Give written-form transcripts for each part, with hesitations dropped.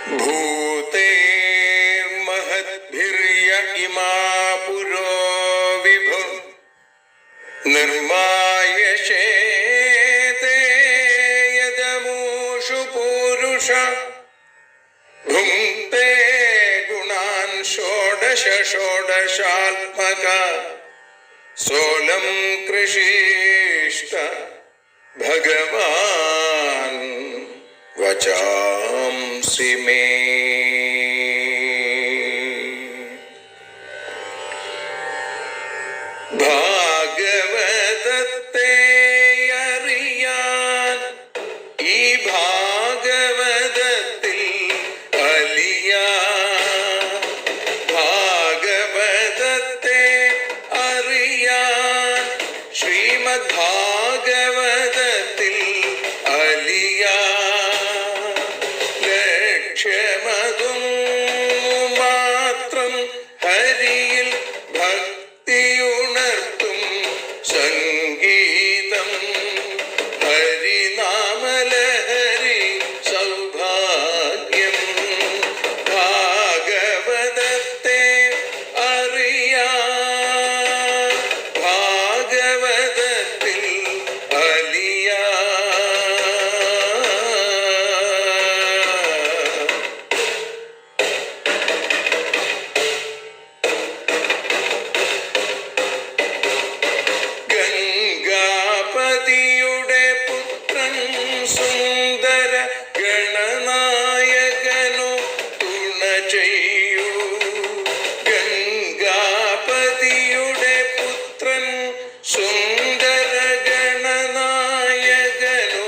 ഭൂതേ മഹദ്ഭിര്യ ഇമാ പുരോ വിഭു നിർമായശേതേ യദമൂഷു പൂരുഷ ഭുങ്ക്തേ ഗുണാൻ ഷോഡശ ഷോഡശാത്മക സോലം കൃഷിഷ്ട ഭഗവാൻ വചാംസി മേ. ഭാഗവതത്തെ അറിയാൻ ഈ ഭാഗവതത്തിൽ അലിയാൻ, ഭാഗവതത്തെ അറിയാൻ ശ്രീമദ് ഭാഗവതത്തിൽ അലിയാൻ. ലക്ഷ്യമതും മാത്രം ഹരിയിൽ ഭക്തിയുണർത്തും സംഗീതം ഹരിനാമലഹരി സൗഭാഗ്യം. ഭാഗവതത്തെ അറിയാൻ ഭാഗവതത്തിൽ അലിയാൻ. ഗംഗാപതിയുടെ പുത്രൻ സുന്ദര ഗണനായകനു തുണ ചെയ്യൂ. ഗംഗാപതിയുടെ പുത്രൻ സുന്ദര ഗണനായകനു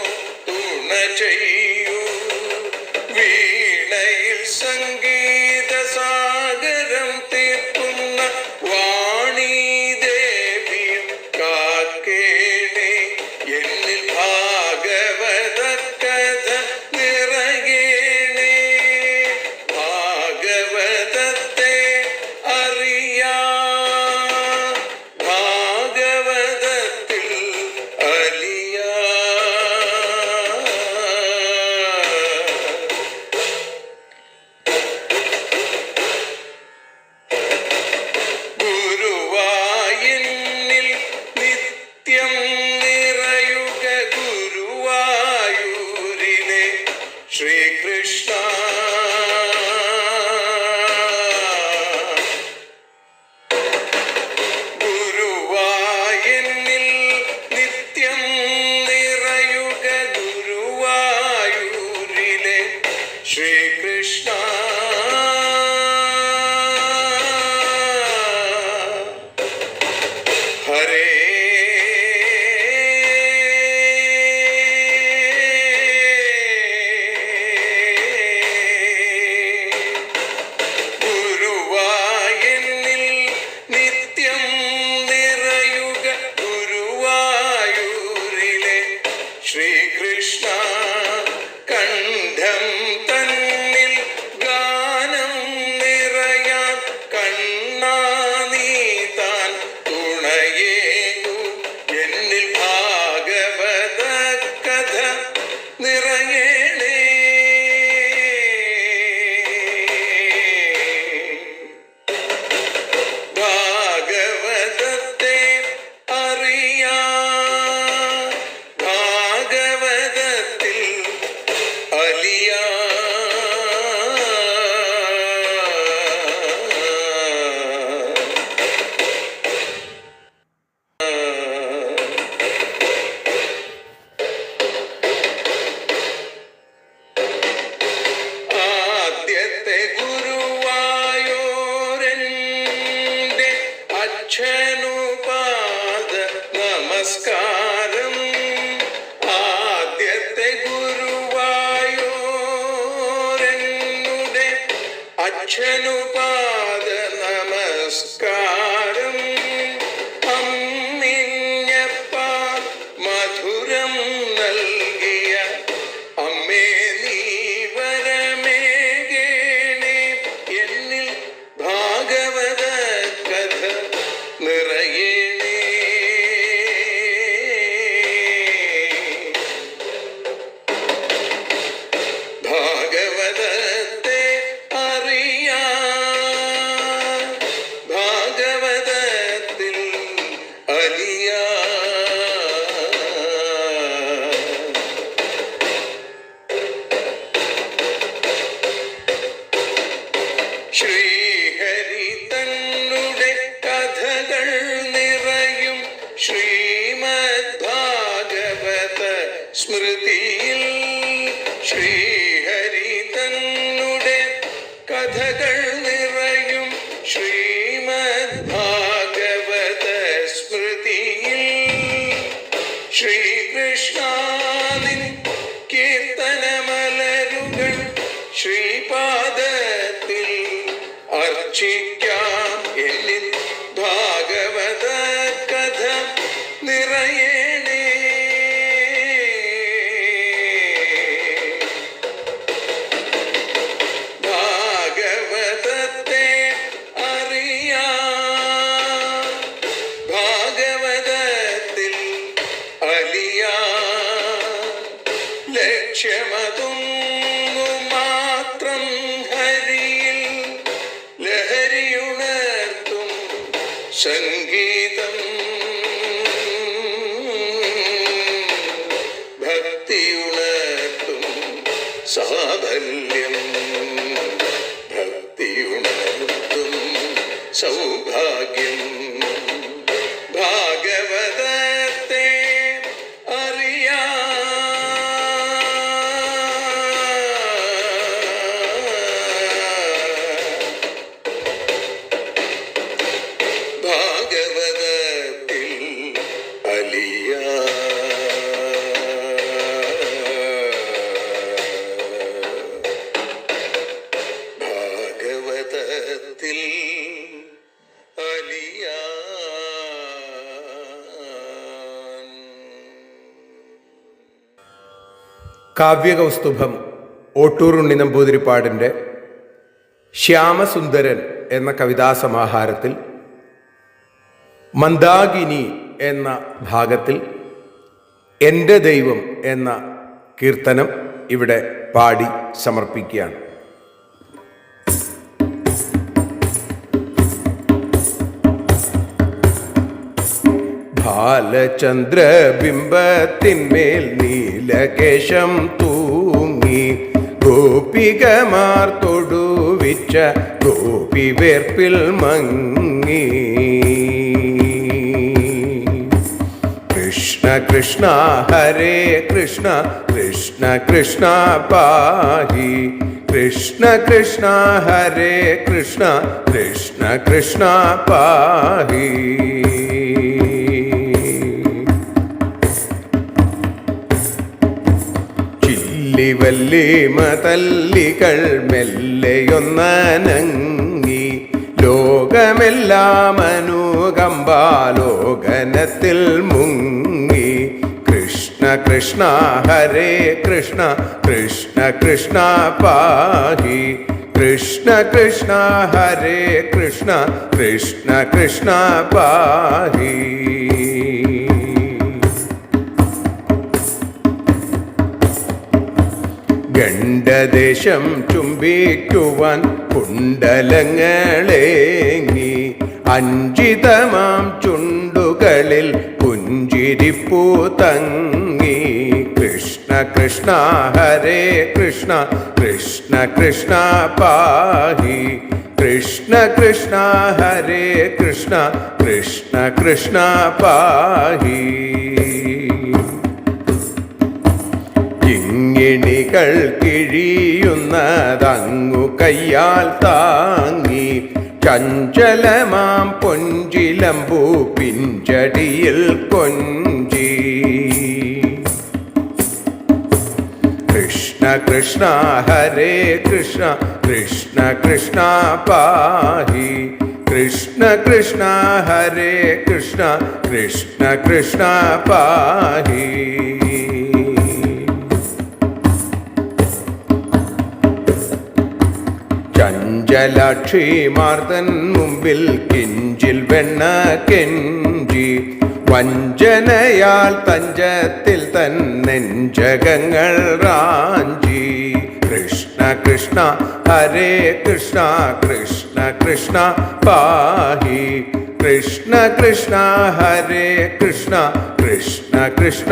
തുണ ചെയ്യൂ. വീണയിൽ സംഗീത സാഗരം തീർക്കുന്ന വാണീദേവിയും കാക്കേണേ. എന്നിൽ ഭാഗവത കഥ നിറയേണേ. ഭാഗവതത്തെ അറിയാൻ ഭാഗവതത്തിൽ അലിയാൻ. ഗുരുവായൂരിൽ നിത്യം നിറയുക ഗുരുവായൂരിലെ ശ്രീകൃഷ്ണ. ഗുരുവായൂരിൽ നിത്യം നിറയുക ഗുരുവായൂരിലെ ശ്രീകൃഷ്ണ. ഹരേ ഗുരുവായൂരിൽ നിത്യം നിറയുക ഗുരുവായൂരിലെ ശ്രീകൃഷ്ണ. കണ്ഠം തന്നിൽ ഗാനം നിറയാൻ കണ്ണാ നീ താൻ തുണയേകൂ. എന്നിൽ ഭാഗവത കഥ നിറയേണേ. ഭാഗവതത്തെ അറിയാൻ ഭാഗവതത്തിൽ അലിയാൻ. ആദ്യത്തെ ഗുരുവായൂരന്റെ അച്ഛനുപാദ നമസ്കാരം. ആദ്യത്തെ ഗുരുവായൂരനുടെ അച്ഛനുപാദ നമസ്കാരം. അമ്മിഞ്ഞപ്പാൽ മധുരം നൽകിയ അമ്മേ നീ വരമേകേണേ. എന്നിൽ ഭാഗവത കഥ നിറയേണേ. ഭാഗവതത്തെ കഥകൾ നിറയും ശ്രീമദ് ഭാഗവത സ്മൃതിയിൽ ശ്രീകൃഷ്ണാനിൻ കീർത്തനമലരുകൾ ശ്രീപാദത്തിൽ അർച്ചിക്കാം. എന്നിൽ ഭാഗവത കഥ നിറയേണേ. ഭാഗവതത്തെ അറിയാം, ഭാഗവതത്തിൽ അലിയാം. ലക്ഷ്യമതൊന്നു മാത്രം ഹരിയിൽ ലഹരിയുണർത്തും സംഗീതം. ഭക്തിയുണർത്തും സാഫല്യം, ഭക്തിയുണർത്തും സൗഭാഗ്യം. ഭാഗവതത്തെ അറിയാം, ഭാഗവതത്തിൽ അലിയാം. ഭാഗവതത്തിൽ അലിയാം. കാവ്യകൗസ്തുഭം ഓട്ടൂർ ഉണ്ണി നമ്പൂതിരിപ്പാടിൻ്റെ ശ്യാമസുന്ദരൻ എന്ന കവിതാസമാഹാരത്തിൽ മന്ദാകിനി എന്ന ഭാഗത്തിൽ എൻ്റെ ദൈവം എന്ന കീർത്തനം ഇവിടെ പാടി സമർപ്പിക്കുകയാണ്. ബാലചന്ദ്രബിംബത്തിന്മേൽ നീലകേശം തൂങ്ങി ഗോപികമാർ തൊടുവിച്ച ഗോപി വേർപ്പിൽ മങ്ങി. കൃഷ്ണ കൃഷ്ണ ഹരേ കൃഷ്ണ കൃഷ്ണ കൃഷ്ണ പാഹി. കൃഷ്ണ കൃഷ്ണ ഹരേ കൃഷ്ണ കൃഷ്ണ കൃഷ്ണ പാഹി. ചില്ലിവല്ലിമതല്ലികൾ മെല്ലെയൊന്നനങ്ങി ലോകമെല്ലാം അനുകമ്പാലോകനത്തിൽ മുങ്ങി. കൃഷ്ണ കൃഷ്ണ ഹരേ കൃഷ്ണ കൃഷ്ണ കൃഷ്ണ പാഹി. കൃഷ്ണ കൃഷ്ണ ഹരേ കൃഷ്ണ കൃഷ്ണ കൃഷ്ണ പാഹി. ഗണ്ഡദേശം ചുംബിക്കുവാൻ കുണ്ടലങ്ങളേങ്ങി അഞ്ചിതമാം ചുണ്ടുകളിൽ പുഞ്ചിരിപ്പൂ തങ്ങി. കൃഷ്ണ കൃഷ്ണ ഹരേ കൃഷ്ണ കൃഷ്ണ കൃഷ്ണ പാഹി. കൃഷ്ണ കൃഷ്ണ ഹരേ കൃഷ്ണ കൃഷ്ണ കൃഷ്ണ പാഹി. കിങ്ങിണികൾ കിഴിയുന്നതങ്ങു കയ്യാൽ താങ്ങി ചഞ്ചലമാം പൊഞ്ചിലമ്പൂ പിഞ്ചടിയിൽ കൊഞ്ചി. കൃഷ്ണ കൃഷ്ണ ഹരേ കൃഷ്ണ കൃഷ്ണ കൃഷ്ണ പാഹി. കൃഷ്ണ കൃഷ്ണ ഹരേ കൃഷ്ണ കൃഷ്ണ കൃഷ്ണ പാഹി. ചഞ്ചലാക്ഷിമാർത്തൻ മുമ്പിൽ കിഞ്ചിൽ വെണ്ണ കെഞ്ചി വഞ്ചനയാൽ തഞ്ചത്തിൽ തന്നെഞ്ചകങ്ങൾ റാഞ്ചി. കൃഷ്ണ കൃഷ്ണ ഹരേ കൃഷ്ണ കൃഷ്ണ കൃഷ്ണ പാഹി. കൃഷ്ണ കൃഷ്ണ ഹരേ കൃഷ്ണ കൃഷ്ണ കൃഷ്ണ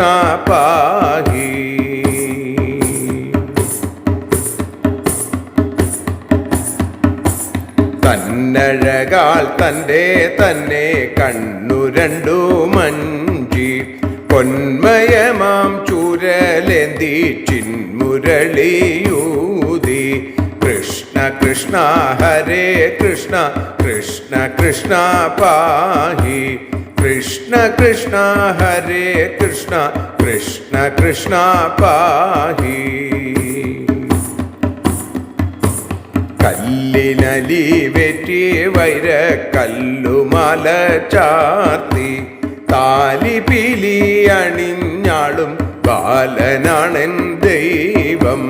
പാഹി. തന്നഴകാൽ തൻ്റെ തന്നെ കണ്ണു രണ്ടു മഞ്ചി പൊന്മയമാം ചൂരലേന്തി ചിന്മുരളിയൂതി. കൃഷ്ണ കൃഷ്ണ ഹരേ കൃഷ്ണ കൃഷ്ണ കൃഷ്ണ പാഹി കൃഷ്ണ കൃഷ്ണ ഹരേ കൃഷ്ണ കൃഷ്ണ കൃഷ്ണ പാഹി കല്ലിനലി വെറ്റി വൈരക്കല്ലുമല ചാർത്തി താലിപിലി അണിഞ്ഞാളും ബാലനാണെൻ ദൈവം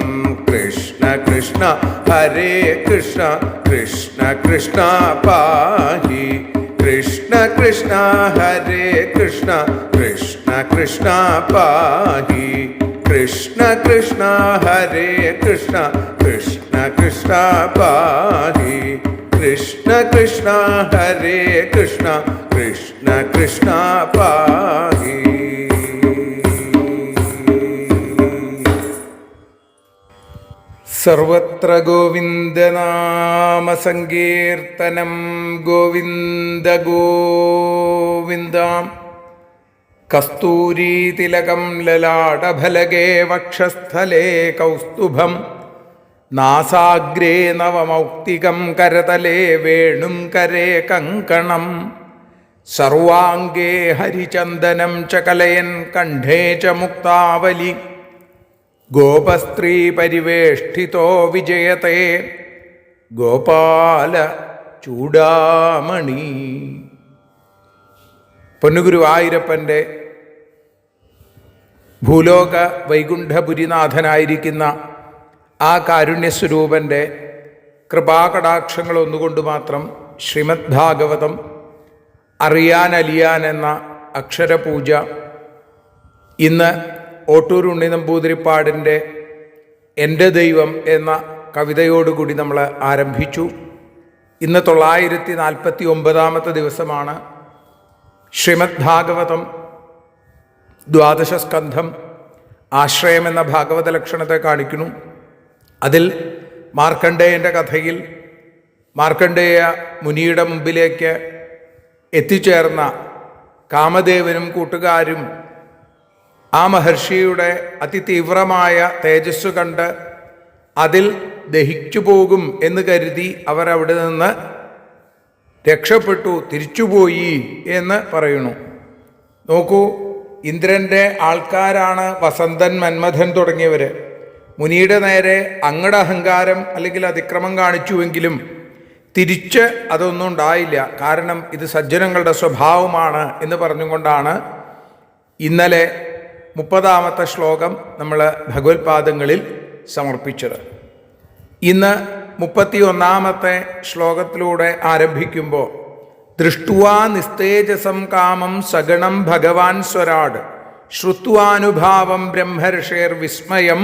കൃഷ്ണ കൃഷ്ണ ഹരേ കൃഷ്ണ കൃഷ്ണ കൃഷ്ണ പാഹി കൃഷ്ണ കൃഷ്ണ ഹരേ കൃഷ്ണ കൃഷ്ണ കൃഷ്ണ പാഹി കൃഷ്ണ കൃഷ്ണ ഹരേ കൃഷ്ണ കൃഷ്ണ കൃഷ്ണ പാഹി കൃഷ്ണ കൃഷ്ണ ഹരേ കൃഷ്ണ കൃഷ്ണ കൃഷ്ണ പാഹി സർവത്ര ഗോവിന്ദനാമസങ്കീർത്തനം ഗോവിന്ദ ഗോവിന്ദ കസ്തൂരീതിലകം ലലാടഫലകേ വക്ഷസ്ഥലേ കൗസ്തുഭം നാസാഗ്രേ നവമൗക്തികം കരതലേ വേണും കരേ കങ്കണം സർവാംഗേ ഹരിചന്ദനം ച കലയൻ കണ്ഠേ ച മുക്താവലി ഗോപസ്ത്രീ പരിവേഷ്ടിതോ വിജയത്തെ ഗോപാല ചൂടാമണി. പൊന്നുഗുരുവായൂരപ്പൻ്റെ ഭൂലോക വൈകുണ്ഠപുരിനാഥനായിരിക്കുന്ന ആ കാരുണ്യസ്വരൂപൻ്റെ കൃപാകടാക്ഷങ്ങൾ ഒന്നുകൊണ്ട് മാത്രം ശ്രീമദ് ഭാഗവതം അറിയാൻ എന്ന അക്ഷരപൂജ ഇന്ന് ഓട്ടൂർ ഉണ്ണി നമ്പൂതിരിപ്പാടിൻ്റെ എൻ്റെ ദൈവം എന്ന കവിതയോടുകൂടി നമ്മൾ ആരംഭിച്ചു. ഇന്ന് 949 ദിവസമാണ്. ശ്രീമദ് ഭാഗവതം ദ്വാദശ സ്കന്ധം ആശ്രയം എന്ന ഭാഗവത ലക്ഷണത്തെ കാണിക്കുന്നു. അതിൽ മാർക്കണ്ഡേയൻ്റെ കഥയിൽ മാർക്കണ്ഡേയ മുനിയുടെ മുമ്പിലേക്ക് എത്തിച്ചേർന്ന കാമദേവനും കൂട്ടുകാരും ആ മഹർഷിയുടെ അതിതീവ്രമായ തേജസ് കണ്ട് അതിൽ ദഹിച്ചു പോകും എന്ന് കരുതി അവർ അവിടെ നിന്ന് രക്ഷപ്പെട്ടു, തിരിച്ചുപോയി എന്ന് പറയുന്നു. നോക്കൂ, ഇന്ദ്രൻ്റെ ആൾക്കാരാണ് വസന്തൻ, മന്മഥൻ തുടങ്ങിയവർ. മുനിയുടെ നേരെ അങ്ങടെ അഹങ്കാരം അല്ലെങ്കിൽ അതിക്രമം കാണിച്ചുവെങ്കിലും തിരിച്ച് അതൊന്നും ഉണ്ടായില്ല. കാരണം ഇത് സജ്ജനങ്ങളുടെ സ്വഭാവമാണ് എന്ന് പറഞ്ഞുകൊണ്ടാണ് ഇന്നലെ 30ാമത്തെ ശ്ലോകം നമ്മൾ ഭഗവത്പാദങ്ങളിൽ സമർപ്പിച്ചത്. ഇന്ന് 31ാമത്തെ ശ്ലോകത്തിലൂടെ ആരംഭിക്കുമ്പോൾ ദൃഷ്ട്വാ നിസ്തേജസം കാമം സഗണം ഭഗവാൻ സ്വരാട് ശ്രുത്വാനുഭാവം ബ്രഹ്മർഷേർ വിസ്മയം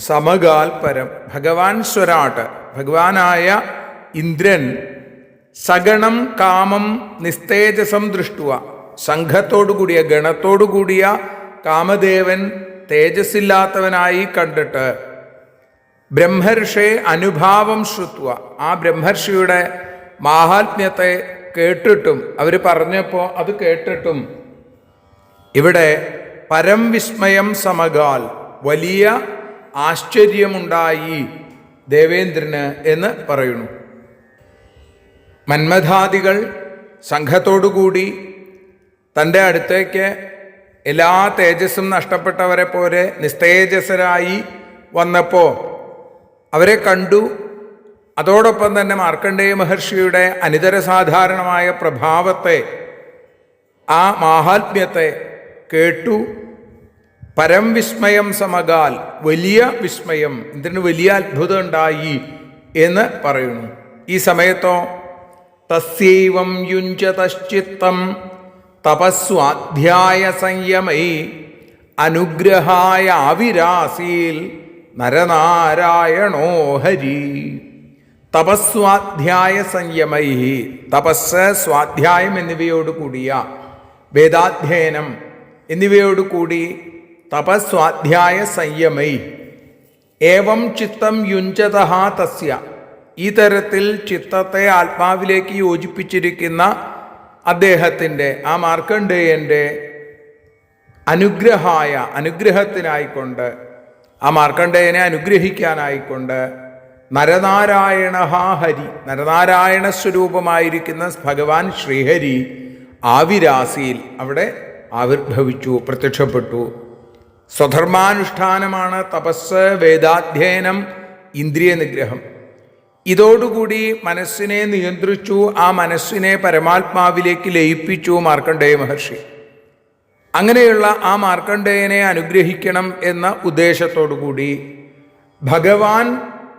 സമകാൽ പരം. ഭഗവാൻ സ്വരാട്, ഭഗവാനായ ഇന്ദ്രൻ സഗണം കാമം നിസ്തേജസം ദൃഷ്ടുവ, സംഘത്തോടുകൂടിയ ഗണത്തോടുകൂടിയ കാമദേവൻ തേജസ്സില്ലാത്തവനായി കണ്ടിട്ട് ബ്രഹ്മർഷേ അനുഭാവം ശ്രുത്വ, ആ ബ്രഹ്മർഷിയുടെ മാഹാത്മ്യത്തെ കേട്ടിട്ടും, അവർ പറഞ്ഞപ്പോൾ അത് കേട്ടിട്ടും ഇവിടെ പരം വിസ്മയം സമകാൽ, വലിയ ആശ്ചര്യമുണ്ടായി ദേവേന്ദ്രന് എന്ന് പറയുന്നു. മന്മഥാദികൾ സംഘത്തോടുകൂടി തൻ്റെ അടുത്തേക്ക് എല്ലാ തേജസ്സും നഷ്ടപ്പെട്ടവരെ പോലെ നിസ്തേജസ്സരായി വന്നപ്പോൾ അവരെ കണ്ടു. അതോടൊപ്പം തന്നെ മാർക്കണ്ഡേയ മഹർഷിയുടെ അനിതരസാധാരണമായ പ്രഭാവത്തെ, ആ മാഹാത്മ്യത്തെ കേട്ടു. പരം വിസ്മയം സമകാൽ, വലിയ വിസ്മയം, ഇതിന് വലിയ അത്ഭുതം ഉണ്ടായി എന്ന് പറയുന്നു. ഈ സമയത്തോ തസ്യൈവം യുഞ്ചതശ്ചിത്തം തപസ്വാധ്യായ സംയമൈ അനുഗ്രഹായ ആവിരാസീൽ നരനാരായണോ ഹരി. തപസ്വാധ്യായ സംയമൈ, തപസ്, സ്വാധ്യായം എന്നിവയോടുകൂടിയ വേദാധ്യയനം എന്നിവയോടുകൂടി തപസ്വാധ്യായ സംയമൈ ഏവം ചിത്തം യുഞ്ചതഃ തസ്യ, ഈ തരത്തിൽ ചിത്തത്തെ ആത്മാവിലേക്ക് യോജിപ്പിച്ചിരിക്കുന്ന അദ്ദേഹത്തിൻ്റെ, ആ മാർക്കണ്ഡേയൻ്റെ അനുഗ്രഹത്തിനായിക്കൊണ്ട്, ആ മാർക്കണ്ഡേയനെ അനുഗ്രഹിക്കാനായിക്കൊണ്ട് നരനാരായണ ഹരി, നരനാരായണ സ്വരൂപമായിരിക്കുന്ന ഭഗവാൻ ശ്രീഹരി ആവിരാസിയിൽ അവിടെ ആവിർഭവിച്ചു, പ്രത്യക്ഷപ്പെട്ടു. സ്വധർമാനുഷ്ഠാനമാണ് തപസ്, വേദാധ്യയനം, ഇന്ദ്രിയ നിഗ്രഹം. ഇതോടുകൂടി മനസ്സിനെ നിയന്ത്രിച്ചു, ആ മനസ്സിനെ പരമാത്മാവിലേക്ക് ലയിപ്പിച്ചു മാർക്കണ്ഡേയ മഹർഷി. അങ്ങനെയുള്ള ആ മാർക്കണ്ഡേയനെ അനുഗ്രഹിക്കണം എന്ന ഉദ്ദേശത്തോടുകൂടി ഭഗവാൻ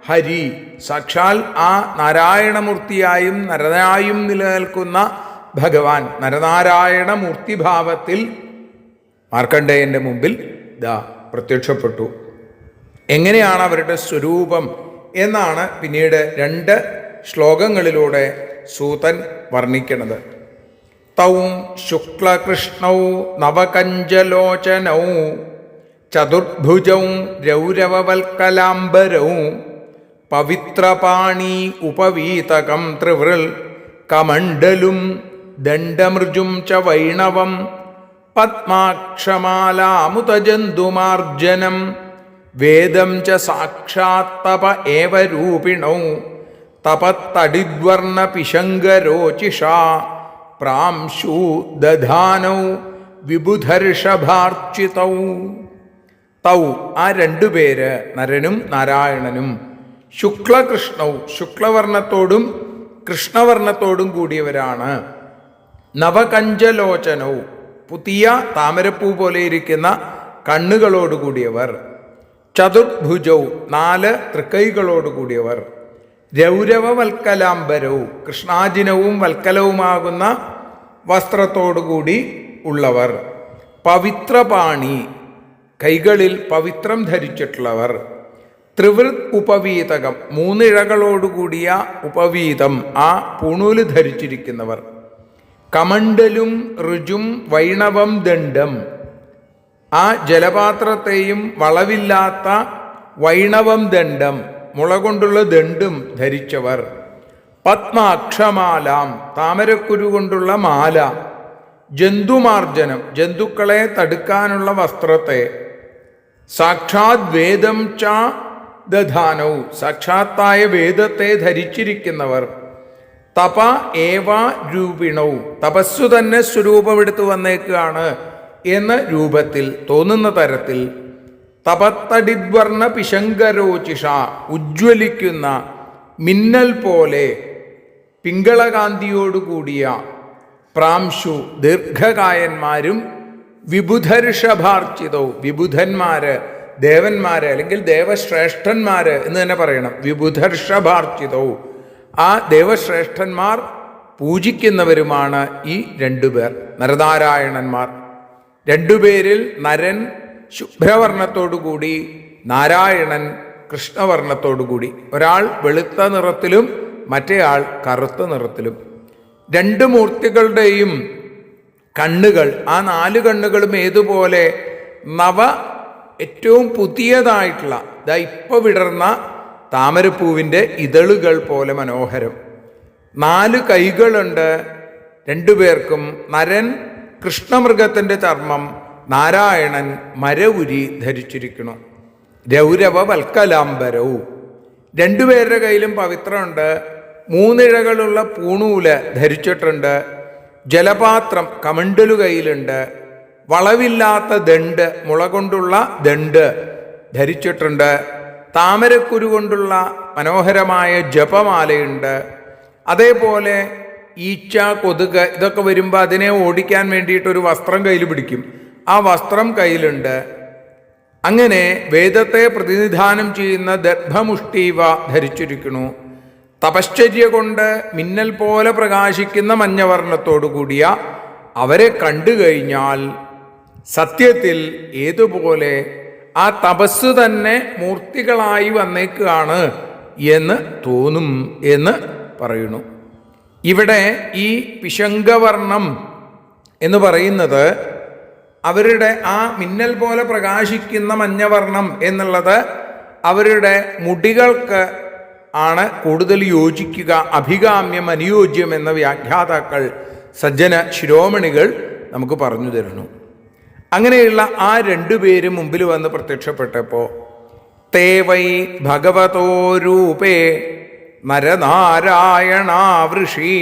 ഹരി സാക്ഷാൽ ആ നാരായണമൂർത്തിയായും നരനായും നിലനിൽക്കുന്ന ഭഗവാൻ നരനാരായണ മൂർത്തിഭാവത്തിൽ മാർക്കണ്ഡേയൻ്റെ മുമ്പിൽ പ്രത്യക്ഷപ്പെട്ടു. എങ്ങനെയാണ് അവരുടെ സ്വരൂപം എന്നാണ് പിന്നീട് 2 ശ്ലോകങ്ങളിലൂടെ സൂതൻ വർണ്ണിക്കുന്നത്. തൗ ശുക്ലകൃഷ്ണൗ നവകഞ്ചലോചനൗ ചതുർഭുജൗ രൗരവവൽക്കലാംബരൗ പവിത്രപാണി ഉപവീതകം ത്രിവൃൽ കമണ്ഡലും ദണ്ഡമൃജും ച വൈണവം പത്മാക്ഷമാലാമുതജന്തുമാർജനം വേദം ച സാക്ഷാത് തപ ഏവ രൂപിണൗ തപത്തടിദ്വർണ പിശങ്കരോചിഷാ പ്രാംശു ദധാനൗ വിബുധർഷഭാർച്ചിതൗ. തൗ ആ 2 പേര് നരനും നാരായണനും ശുക്ലകൃഷ്ണൗ ശുക്ലവർണ്ണത്തോടും കൃഷ്ണവർണ്ണത്തോടും കൂടിയവരാണ്. നവകഞ്ചലോചനൗ പുതിയ താമരപ്പൂ പോലെ ഇരിക്കുന്ന കണ്ണുകളോടുകൂടിയവർ. ചതുർഭുജൗ 4 തൃക്കൈകളോടുകൂടിയവർ. രൗരവവൽക്കലാംബരവും കൃഷ്ണാജിനവും വൽക്കലവുമാകുന്ന വസ്ത്രത്തോടുകൂടി ഉള്ളവർ. പവിത്രപാണി കൈകളിൽ പവിത്രം ധരിച്ചിട്ടുള്ളവർ. ത്രിവൃത് ഉപവീതകം 3 ഇഴകളോടുകൂടിയ ഉപവീതം ആ പൂണൂല് ധരിച്ചിരിക്കുന്നവർ. കമണ്ഡലും ഋജും വൈണവം ദണ്ഡം ആ ജലപാത്രത്തെയും വളവില്ലാത്ത വൈണവം ദണ്ഡം മുള കൊണ്ടുള്ള ദണ്ഡും ധരിച്ചവർ. പത്മാക്ഷമാലാം താമരക്കുരു കൊണ്ടുള്ള മാല. ജന്തുമാർജനം ജന്തുക്കളെ തടുക്കാനുള്ള വസ്ത്രത്തെ. സാക്ഷാത് വേദം ച ദധാനവും സാക്ഷാത്തായ വേദത്തെ ധരിച്ചിരിക്കുന്നവർ. തപ ഏവ രൂപിണവും തപസ്സു തന്നെ സ്വരൂപമെടുത്തു വന്നേക്കാണ് എന്ന രൂപത്തിൽ തോന്നുന്ന തരത്തിൽ. തപത്തടിദ്വർണ പിശങ്കരോചിഷ ഉജ്ജ്വലിക്കുന്ന മിന്നൽ പോലെ പിങ്കളകാന്തിയോടുകൂടിയ പ്രാംശു ദീർഘകായന്മാരും. വിബുധർഷഭാർച്ചിതവും വിബുധന്മാര് ദേവന്മാര് അല്ലെങ്കിൽ ദേവശ്രേഷ്ഠന്മാര് എന്ന് തന്നെ പറയണം. വിബുധർഷഭാർച്ചിതവും ആ ദേവശ്രേഷ്ഠന്മാർ പൂജിക്കുന്നവരുമാണ് ഈ 2 പേർ നരനാരായണന്മാർ. 2 പേരിൽ നരൻ ശുഭ്രവർണ്ണത്തോടുകൂടി, നാരായണൻ കൃഷ്ണവർണ്ണത്തോടുകൂടി. ഒരാൾ വെളുത്ത നിറത്തിലും മറ്റേയാൾ കറുത്ത നിറത്തിലും. 2 മൂർത്തികളുടെയും കണ്ണുകൾ ആ 4 കണ്ണുകളും ഏതുപോലെ ഏറ്റവും പുതിയതായിട്ടുള്ള ഇപ്പോൾ വിടർന്ന താമരപ്പൂവിൻ്റെ ഇതളുകൾ പോലെ മനോഹരം. 4 കൈകളുണ്ട് 2 പേർക്കും. നരൻ കൃഷ്ണമൃഗത്തിൻ്റെ ചർമ്മം, നാരായണൻ മരവുരി ധരിച്ചിരിക്കുന്നു. രൗരവ വൽക്കലാംബരവും 2 പേരുടെ കയ്യിലും പവിത്രമുണ്ട്. 3 ഇഴകളുള്ള പൂണൂല് ധരിച്ചിട്ടുണ്ട്. ജലപാത്രം കമണ്ടലു കയ്യിലുണ്ട്. വളവില്ലാത്ത ദണ്ട് മുള കൊണ്ടുള്ള ദണ്ട് ധരിച്ചിട്ടുണ്ട്. താമരക്കുരു കൊണ്ടുള്ള മനോഹരമായ ജപമാലയുണ്ട്. അതേപോലെ ഈച്ച, കൊതുക് ഇതൊക്കെ വരുമ്പോൾ അതിനെ ഓടിക്കാൻ വേണ്ടിയിട്ടൊരു വസ്ത്രം കയ്യിൽ പിടിക്കും. ആ വസ്ത്രം കയ്യിലുണ്ട്. അങ്ങനെ വേദത്തെ പ്രതിനിധാനം ചെയ്യുന്ന ദർഭമുഷ്ടീവ ധരിച്ചിരിക്കുന്നു. തപശ്ചര്യ കൊണ്ട് മിന്നൽ പോലെ പ്രകാശിക്കുന്ന മഞ്ഞവർണ്ണത്തോടു കൂടിയ അവരെ കണ്ടു കഴിഞ്ഞാൽ സത്യത്തിൽ ഏതുപോലെ ആ തപസ് തന്നെ മൂർത്തികളായി വന്നേക്കാണ് എന്ന് തോന്നും എന്ന് പറയുന്നു. ഇവിടെ ഈ പിശങ്കവർണം എന്ന് പറയുന്നത് അവരുടെ ആ മിന്നൽ പോലെ പ്രകാശിക്കുന്ന മഞ്ഞവർണം എന്നുള്ളത് അവരുടെ മുടികൾക്ക് ആണ് കൂടുതൽ യോജിക്കുക. അഭികാമ്യം അനുയോജ്യം എന്ന വ്യാഖ്യാതാക്കൾ സജ്ജന ശിരോമണികൾ നമുക്ക് പറഞ്ഞു തരുന്നു. അങ്ങനെയുള്ള ആ 2 പേരും മുമ്പിൽ വന്ന് പ്രത്യക്ഷപ്പെട്ടപ്പോൾ തേ വൈ ഭഗവതോ രൂപേ നരനാരായണാവൃഷി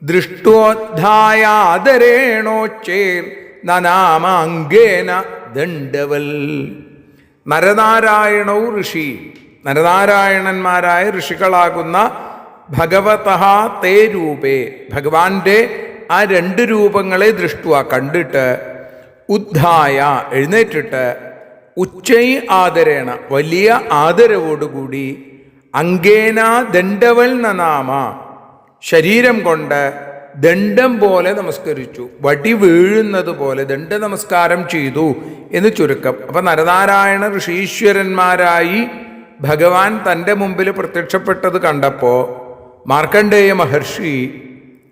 ദൃഷ്ടോദ്ധായാദരേണോച്ചേർ നനാമാംഗേന ദണ്ഡവൽ. നരനാരായണൗ ഋഷി, നരനാരായണന്മാരായ ഋഷികളാകുന്ന ഭഗവതഃ തേ രൂപേ, ഭഗവാന്റെ ആ രണ്ട് രൂപങ്ങളെ ദൃഷ്ടുവ കണ്ടിട്ട്, ഉദ്ധായ എഴുന്നേറ്റിട്ട്, ഉച്ചൈ ആദരേണ വലിയ ആദരവോടുകൂടി, അംഗേന ദണ്ഡവൽ നനാമ ശരീരം കൊണ്ട് ദണ്ഡം പോലെ നമസ്കരിച്ചു, വടി വീഴുന്നത് പോലെ ദണ്ഡ നമസ്കാരം ചെയ്തു എന്ന് ചുരുക്കം. അപ്പം നരനാരായണ ഋഷീശ്വരന്മാരായി ഭഗവാൻ തൻ്റെ മുമ്പിൽ പ്രത്യക്ഷപ്പെട്ടത് കണ്ടപ്പോൾ മാർക്കണ്ഡേയ മഹർഷി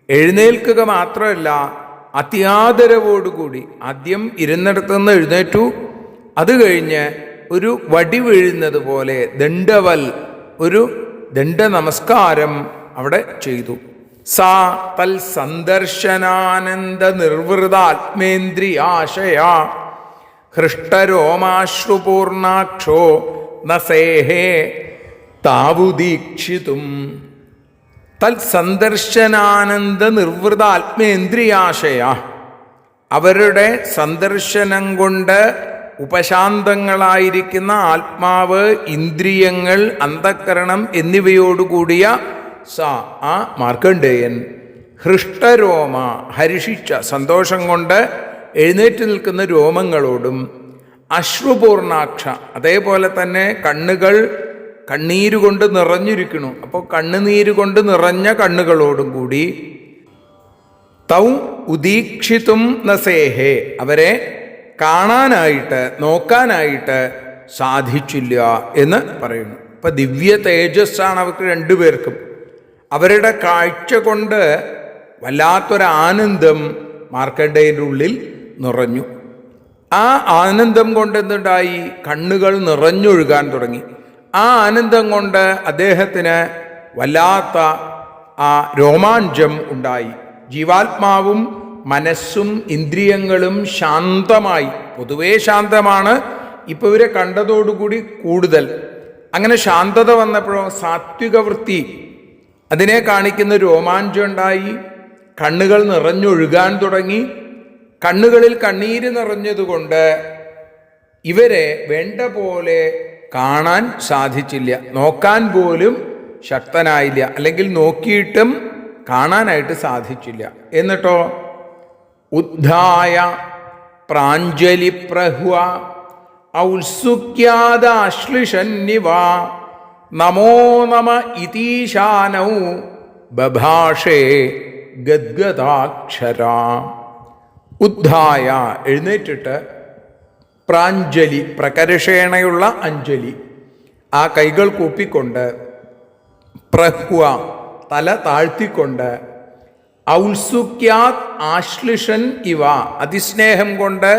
എഴുന്നേൽക്കുക മാത്രമല്ല അത്യാദരവോടുകൂടി ആദ്യം ഇരുന്നിടത്തുനിന്ന് എഴുന്നേറ്റു. അത് കഴിഞ്ഞ് ഒരു വടി വീഴുന്നത് പോലെ ദണ്ഡവൽ, ഒരു ദണ്ഡ നമസ്കാരം അവിടെ ചെയ്തു. സാ തൽ സന്ദർശനാനന്ദ നിർവൃതാത്മേന്ദ്രിയാശയ ഹൃഷ്ടരോമാശ്രുപൂർണാക്ഷോ നസേഹേ താവുദീക്ഷിതും. തൽ സന്ദർശനാനന്ദ നിർവൃതാത്മേന്ദ്രിയാശയ, അവരുടെ സന്ദർശനം കൊണ്ട് ഉപശാന്തങ്ങളായിരിക്കുന്ന ആത്മാവ്, ഇന്ദ്രിയങ്ങൾ, അന്ധക്കരണം എന്നിവയോടുകൂടിയ സാ ആ മാർക്കണ്ഡേയൻ ഹൃഷ്ടരോമ ഹർഷിച്ച സന്തോഷം കൊണ്ട് എഴുന്നേറ്റ് നിൽക്കുന്ന രോമങ്ങളോടും, അശ്രുപൂർണാക്ഷ അതേപോലെ തന്നെ കണ്ണുകൾ കണ്ണീരുകൊണ്ട് നിറഞ്ഞിരിക്കണു, അപ്പോൾ കണ്ണുനീര് നിറഞ്ഞ കണ്ണുകളോടും കൂടി, തൗ ഉദീക്ഷിതും നസേഹേ അവരെ കാണാനായിട്ട് നോക്കാനായിട്ട് സാധിച്ചില്ല എന്ന് പറയുന്നു. ഇപ്പം ദിവ്യ തേജസ്സാണ് അവർക്ക് രണ്ടുപേർക്കും. അവരുടെ കാഴ്ച കൊണ്ട് വല്ലാത്തൊരാനന്ദം മാർക്കണ്ഡേയൻ്റെ ഉള്ളിൽ നിറഞ്ഞു. ആ ആനന്ദം കൊണ്ട് എന്തുണ്ടായി? കണ്ണുകൾ നിറഞ്ഞൊഴുകാൻ തുടങ്ങി. ആ ആനന്ദം കൊണ്ട് അദ്ദേഹത്തിന് വല്ലാത്ത ആ രോമാഞ്ചം ഉണ്ടായി. ജീവാത്മാവും മനസ്സും ഇന്ദ്രിയങ്ങളും ശാന്തമായി. പൊതുവേ ശാന്തമാണ്, ഇപ്പോൾ ഇവരെ കണ്ടതോടുകൂടി കൂടുതൽ. അങ്ങനെ ശാന്തത വന്നപ്പോഴോ സാത്വിക വൃത്തി അതിനെ കാണിക്കുന്ന രോമാഞ്ചം ഉണ്ടായി. കണ്ണുകൾ നിറഞ്ഞൊഴുകാൻ തുടങ്ങി. കണ്ണുകളിൽ കണ്ണീര് നിറഞ്ഞതുകൊണ്ട് ഇവരെ വേണ്ട പോലെ കാണാൻ സാധിച്ചില്ല, നോക്കാൻ പോലും ശക്തനായില്ല, അല്ലെങ്കിൽ നോക്കിയിട്ടും കാണാനായിട്ട് സാധിച്ചില്ല. എന്നിട്ടോ ഉദ്ധായ പ്രാഞ്ജലി പ്രഹ്വ ഔത്സുക്യാദാശ്ലിഷന്നിവ നമോ നമ ഇതീശാനൗ ബഭാഷേ ഗദ്ഗദാക്ഷര. ഉദ്ധായ എഴുന്നേറ്റിട്ട്, പ്രാഞ്ജലി പ്രകർഷേണയുള്ള അഞ്ജലി ആ കൈകൾ കൂപ്പിക്കൊണ്ട്, പ്രഹ്വ തല താഴ്ത്തിക്കൊണ്ട്, ഔത്സുക്യാത് ആശ്ലിഷൻ ഇവ അതിസ്നേഹം കൊണ്ട്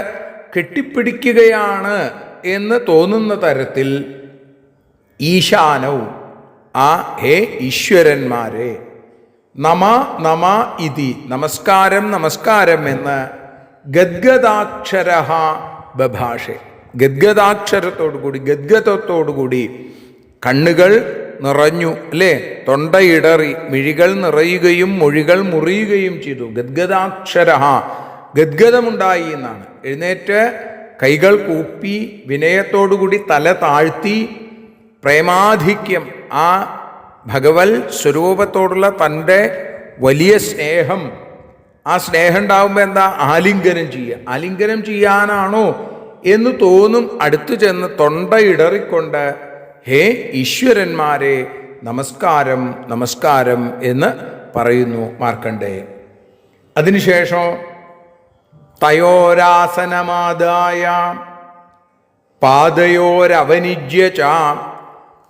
കെട്ടിപ്പിടിക്കുകയാണ് എന്ന് തോന്നുന്ന തരത്തിൽ, ഈശാനവും ആ ഹേ ഈശ്വരന്മാരെ, നമ നമ ഇതി നമസ്കാരം നമസ്കാരം എന്ന് ഗദ്ഗദാക്ഷര ബഭാഷെ ഗദ്ഗദാക്ഷരത്തോടുകൂടി ഗദ്ഗതത്തോടുകൂടി കണ്ണുകൾ നിറഞ്ഞു, അല്ലേ? തൊണ്ടയിടറി, മിഴികൾ നിറയുകയും മൊഴികൾ മുറിയുകയും ചെയ്തു. ഗദ്ഗദാക്ഷര ഗദ്ഗതമുണ്ടായി എന്നാണ്. എഴുന്നേറ്റ് കൈകൾ കൂപ്പി വിനയത്തോടുകൂടി തല താഴ്ത്തി, പ്രേമാധിക്യം ആ ഭഗവത് സ്വരൂപത്തോടുള്ള തൻ്റെ വലിയ സ്നേഹം, ആ സ്നേഹം ഉണ്ടാകുമ്പോൾ എന്താ? ആലിംഗനം ചെയ്യുക. ആലിംഗനം ചെയ്യാനാണോ എന്ന് തോന്നും. അടുത്തു ചെന്ന് തൊണ്ടയിടറിക്കൊണ്ട് ഹേ ഈശ്വരന്മാരെ നമസ്കാരം നമസ്കാരം എന്ന് പറയുന്നു മാർക്കണ്ഡേയൻ. അതിനുശേഷം തയോരാസനമാദായ പാദയോരവനിജ്യ ച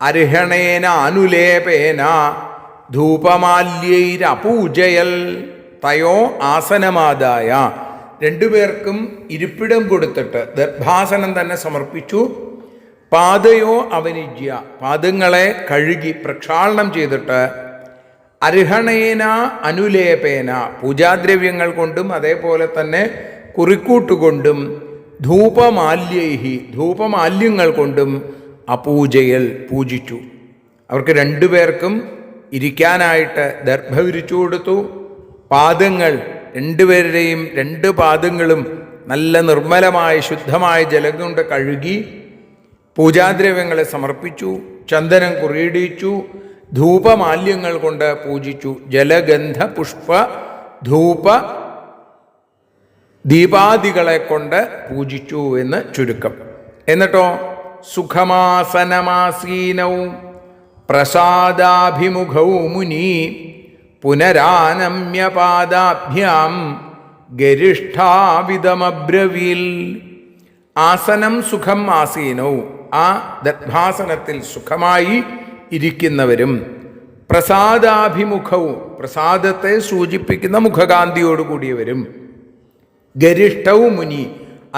അർഹണേന അനുലേപേന ധൂപമാല്യൈരപൂജയൽ. തയോ ആസനമാദായ രണ്ടുപേർക്കും ഇരിപ്പിടം കൊടുത്തിട്ട് ദർഭാസനം തന്നെ സമർപ്പിച്ചു. പാദയോ അവനിജ്യ പാദങ്ങളെ കഴുകി പ്രക്ഷാളനം ചെയ്തിട്ട്, അർഹണേന അനുലേപേന പൂജാദ്രവ്യങ്ങൾ കൊണ്ടും അതേപോലെ തന്നെ കുറിക്കൂട്ടുകൊണ്ടും, ധൂപമാല്യൈഹി ധൂപമാല്യങ്ങൾ കൊണ്ടും അപൂജയൽ പൂജിച്ചു. അവർക്ക് രണ്ടുപേർക്കും ഇരിക്കാനായിട്ട് ദർഭ വിരിച്ചു കൊടുത്തു. പാദങ്ങൾ രണ്ടുപേരുടെയും രണ്ട് പാദങ്ങളും നല്ല നിർമ്മലമായ ശുദ്ധമായ ജലം കൊണ്ട് കഴുകി പൂജാദ്രവ്യങ്ങളെ സമർപ്പിച്ചു. ചന്ദനം കുറിയിടിച്ചു. ധൂപമാല്യങ്ങൾ കൊണ്ട് പൂജിച്ചു. ജലഗന്ധ പുഷ്പ ധൂപ ദീപാദികളെ കൊണ്ട് പൂജിച്ചു എന്ന് ചുരുക്കം. എന്നിട്ടോ സുഖമാസനമാസീനൗ പ്രസാദാഭിമുഖൗ മുനി പുനരാനമ്യപാദാഭ്യാം ഗരിഷ്ഠാവിധമബ്രവീൽ. ആസനം സുഖം ആസീനൗ, ആ ദർഭാസനത്തിൽ സുഖമായി ഇരിക്കുന്നവരും പ്രസാദാഭിമുഖവും, പ്രസാദത്തെ സൂചിപ്പിക്കുന്ന മുഖകാന്തിയോടുകൂടിയവരും ഗരിഷ്ഠവും മുനി,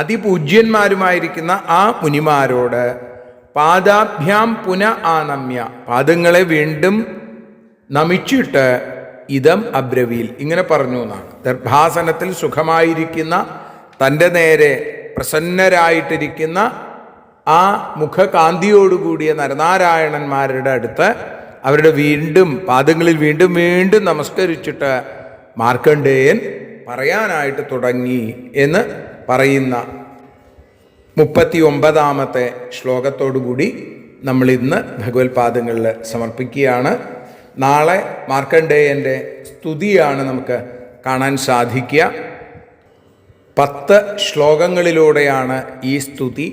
അതിപൂജ്യന്മാരുമായിരിക്കുന്ന ആ മുനിമാരോട് പാദാഭ്യാം പുന ആനമ്യ, പാദങ്ങളെ വീണ്ടും നമിച്ചിട്ട് ഇതം അബ്രവീൽ, ഇങ്ങനെ പറഞ്ഞു എന്നാണ്. ദർഭാസനത്തിൽ സുഖമായിരിക്കുന്ന തൻ്റെ നേരെ പ്രസന്നരായിട്ടിരിക്കുന്ന ആ മുഖകാന്തിയോടുകൂടിയ നരനാരായണന്മാരുടെ അടുത്ത് അവരുടെ വീണ്ടും പാദങ്ങളിൽ വീണ്ടും വീണ്ടും നമസ്കരിച്ചിട്ട് മാർക്കണ്ഡേയൻ പറയാനായിട്ട് തുടങ്ങി എന്ന് പറയുന്ന 39-ാമത്തെ ശ്ലോകത്തോടുകൂടി നമ്മൾ ഇന്ന് ഭഗവത്പാദങ്ങളിൽ സമർപ്പിക്കുകയാണ്. നാളെ മാർക്കണ്ഡേയൻ്റെ സ്തുതിയാണ് നമുക്ക് കാണാൻ സാധിക്കുക. 10 ശ്ലോകങ്ങളിലൂടെയാണ് ഈ സ്തുതി.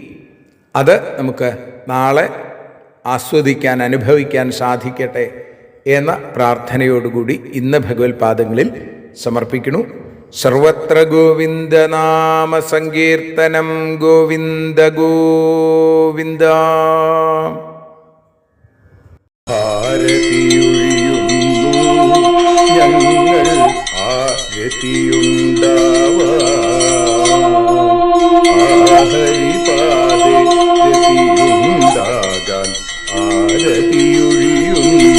അത് നമുക്ക് നാളെ ആസ്വദിക്കാൻ, അനുഭവിക്കാൻ സാധിക്കട്ടെ എന്ന പ്രാർത്ഥനയോടുകൂടി ഇന്ന് ഭഗവത്പാദങ്ങളിൽ സമർപ്പിക്കുന്നു. സർവത്ര ഗോവിന്ദനാമ സങ്കീർത്തനം. ഗോവിന്ദ ഗോവിന്ദ. ഞങ്ങൾ ഹരിപാദേ രതിയുണ്ടാകാൻ ആരതിയൊഴിയുന്നു.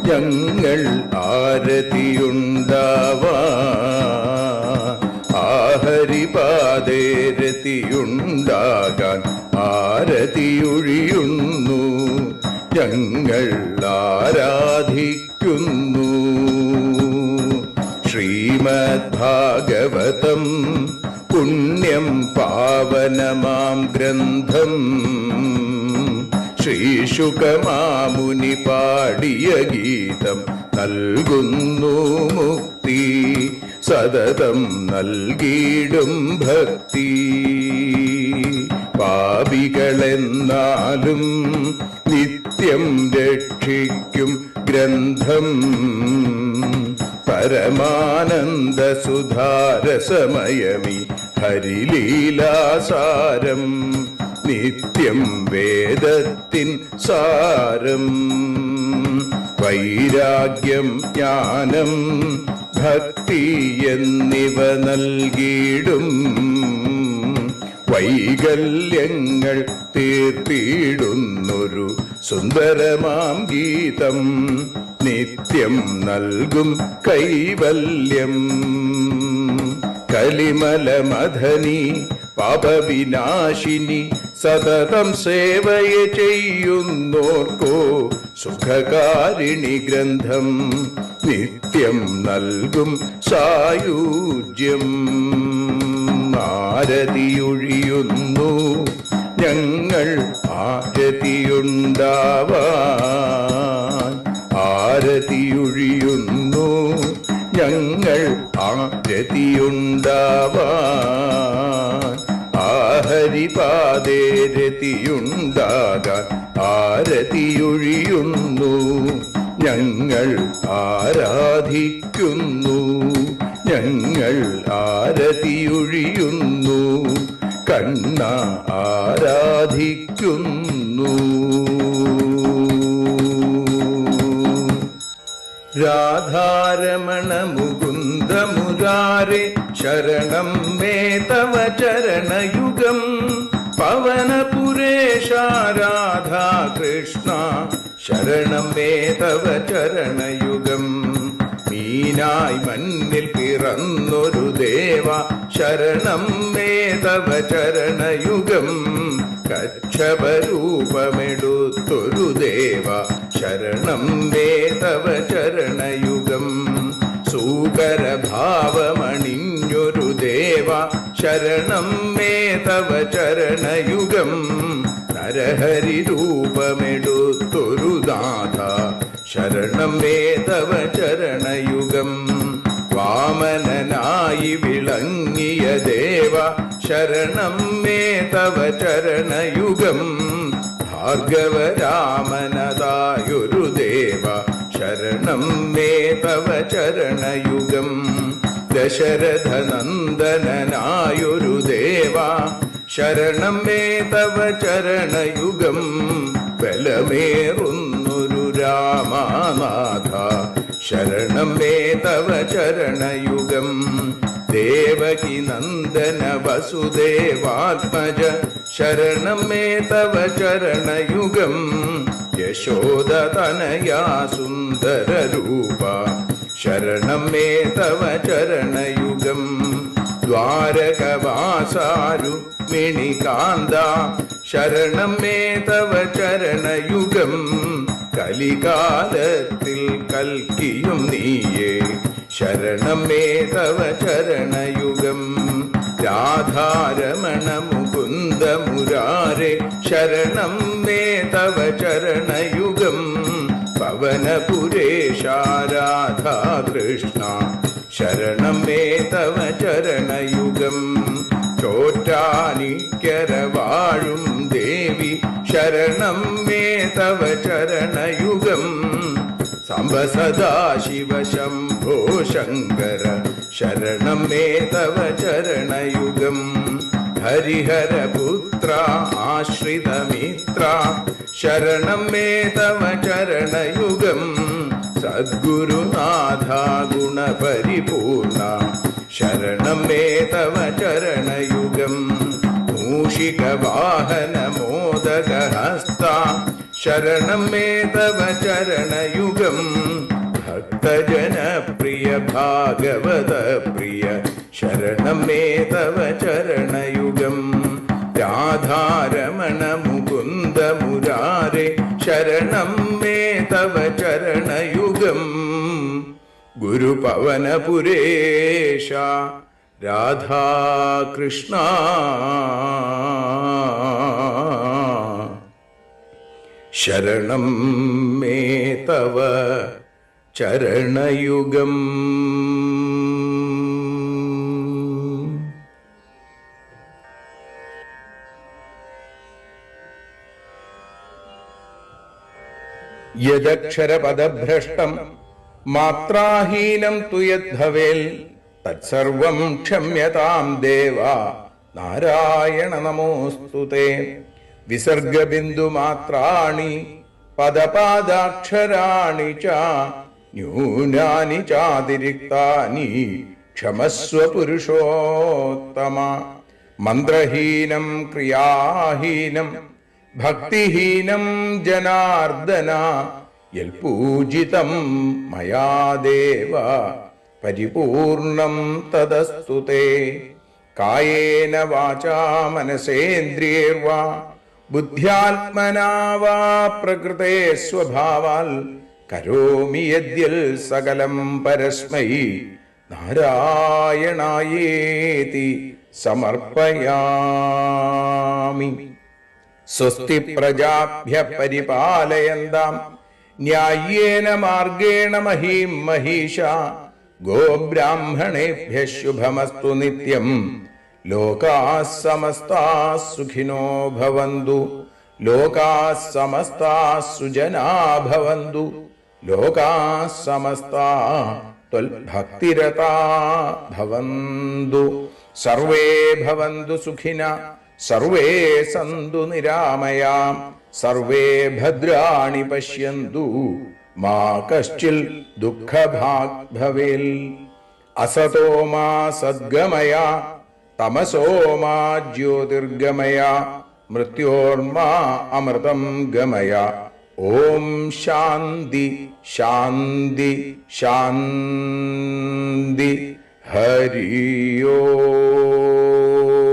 ഞങ്ങൾ ആരതിയുണ്ടാവാൻ ഹരിപാദേ രതിയുണ്ടാകാൻ ആരതിയൊഴിയുന്നു. ഞങ്ങൾ ആരാധിക്കുന്നു. ശ്രീമദ്ഭാഗവതം പുണ്യം പാവനമാം ഗ്രന്ഥം ശ്രീശുകമാമുനി പാടിയ ഗീതം നൽകുന്നു മുക്തി. സതതം നൽകിയിടും ഭക്തി. പാപികളെന്നാലും നിത്യം രക്ഷിക്കും ഗ്രന്ഥം. പരമാനന്ദ സുധാരസമയമി ഹരിലീലാസാരം. നിത്യം വേദത്തിൻ സാരം. വൈരാഗ്യം ജ്ഞാനം ഭക്തി എന്നിവ നൽകിയിടും. വൈകല്യങ്ങൾ തീർത്തിയിടുന്നൊരു സുന്ദരമാം ഗീതം. നിത്യം നൽകും കൈവല്യം. കലിമലമഥനി പാപവിനാശിനി സതതം സേവയ ചെയ്യുന്നോർക്കോ സുഖകാരിണി ഗ്രന്ഥം. നിത്യം നൽകും സായുജ്യം. ആരതിയൊഴിയുന്നു. ഞങ്ങൾ ആരതിയുണ്ടാവാൻ ആരതിയൊഴിയുന്നു. ഞങ്ങൾ ആരതിയുണ്ടാവാൻ ഹരിപാദേ രതിയുണ്ടാകാൻ ആരതിയൊഴിയുന്നു. ഞങ്ങൾ ആരാധിക്കുന്നു. ഞങ്ങൾ ആരതിയൊഴിയുന്നു. കണ്ണ ആരാധിക്കുന്നു. രാധാരമണ മുകുന്ദ മുരാരേ ശരണം മേ തവ ചരണയുഗം. പവനപുരേശ രാധാ കൃഷ്ണ ശരണം മേ തവ ചരണയുഗം. മീനായി മണ്ണിൽ പിറന്നൊരു ദേവ ശരണം മേ തവ ചരണയുഗം. കച്ഛപരൂപമെടുത്തൊരു ദേവ ശരണം മേ തവ ചരണയുഗം. സൂകരഭാവമണിഞ്ഞൊരു ദേവ ശരണം മേ തവ ചരണയുഗം. നരഹരി രൂപമെടുത്തൊരു നാഥ ശരണം മേ തവ ചരണയുഗം. വാമനനായി വിളങ്ങിയ ദേവ ശരണം മേ തവ ചരണയുഗം. ഭാർഗവരാമനതായൊരു ദേവ ശരണം മേ തവ ചരണയുഗം. ദശരഥനന്ദനായൊരു ദേവ ശരണം മേ തവ ചരണയുഗം. ബലമേറുന്നൊരു രാമനാഥ ശരണം മേ തവ ചരണയുഗം. ദേവകി നന്ദന വസുദേവാത്മജ ശരണം മേ തവ ചരണയുഗം. യശോദതനയാ സുന്ദരരൂപ ശരണം മേ തവ ചരണയുഗം. ദ്വാരകവാസാരുക്മിണികാന്ത ശരണം മേ തവ ചരണയുഗം. കലികാലത്തിൽ കൽക്കിയും നീയേ ശരണം മേ തവ ചരണയുഗം. രാധാരമണ മുകുന്ദ മുരാരേ ശരണം മേ തവ ചരണയുഗം. പവനപുരേശ രാധാ കൃഷ്ണ ശരണം മേ തവ ചരണയുഗം. ചോറ്റാനിക്കര വാഴും ദേവി ശരണം മേ തവ ചരണയുഗം. സാംബ സദാശിവ ശംഭോ ശങ്കര ശരണം മേ തവ ചരണയുഗം. ഹരിഹരപുത്ര ആശ്രിതമിത്ര ശരണം മേ തവ ചരണയുഗം. സദ്ഗുരുനാഥ ഗുണപരിപൂർണ ശരണം മേ തവ ചരണയുഗം. മൂഷികവാഹന മോദകഹസ്ത ശരണം മേ തവ ചരണയുഗം. ഭക്തജനപ്രിയ ഭാഗവത പ്രിയ ശരണം മേ തവ ചരണയുഗം. രാധാരമണ മുകുന്ദ മുരാരേ ശരണം മേ തവ ചരണയുഗം. ഗുരുപവനപുരേശ രാധാകൃഷ്ണ ശരണം മേ തവ ചരണയുഗം. യദക്ഷരപദഭ്രഷ്ടം മാത്രാഹീനം തു യദ്ഭവേൽ തത്സർവം ക്ഷമ്യതാം ദേവ നാരായണ നമോസ്തുതേ. വിസർഗബിന്ദുമാത്രാണി പദപാദാക്ഷരാണി ച ന്യൂനാനി ചാതിരിക്താനി ക്ഷമസ്വ പുരുഷോത്തമ. മന്ത്രഹീനം ക്രിയാഹീനം ഭക്തിഹീനം ജനാർദ്ദന യൽപൂജിതം മയാ ദേവ പരിപൂർണം തദസ്തു തേ. കായേന വാചാ മനസേന്ദ്രിയൈർവാ ബുദ്ധ്യാത്മനാ വാ പ്രകൃതേ സ്വഭാവാൽ കരോമി യദ്യൽ സകലം പരസ്മൈ നാരായണായേതി സമർപ്പയാമി. സ്വസ്തി പ്രജാഭ്യ പരിപാലയന്താം ന്യായേന മാർഗേണ മഹീം മഹീഷ. ഗോബ്രാഹ്മണേഭ്യഃ ശുഭമസ്തു നിത്യം. ലോകാഃ സമസ്താഃ സുഖിനോ ഭവന്തു. ലോകാഃ സമസ്താഃ സുജനാ ഭവന്തു. ലോകാഃ സമസ്താഃ ത്വൽഭക്തിരതാ ഭവന്തു. സർവേ ഭവന്തു സുഖിനഃ സർവേ സന്തു നിരാമയാം. സർവേ ഭദ്രാണി പശ്യന്തു മാ കശ്ചിൽ ദുഃഖഭാഗ് ഭവേൽ. അസതോ മാ സദ്ഗമയ തമസോ മാ ജ്യോതിർഗമയ മൃത്യോർമാ അമൃതം ഗമയ. ഓം ശാന്തി ശാന്തി ശാന്തി ഹരി ഓം.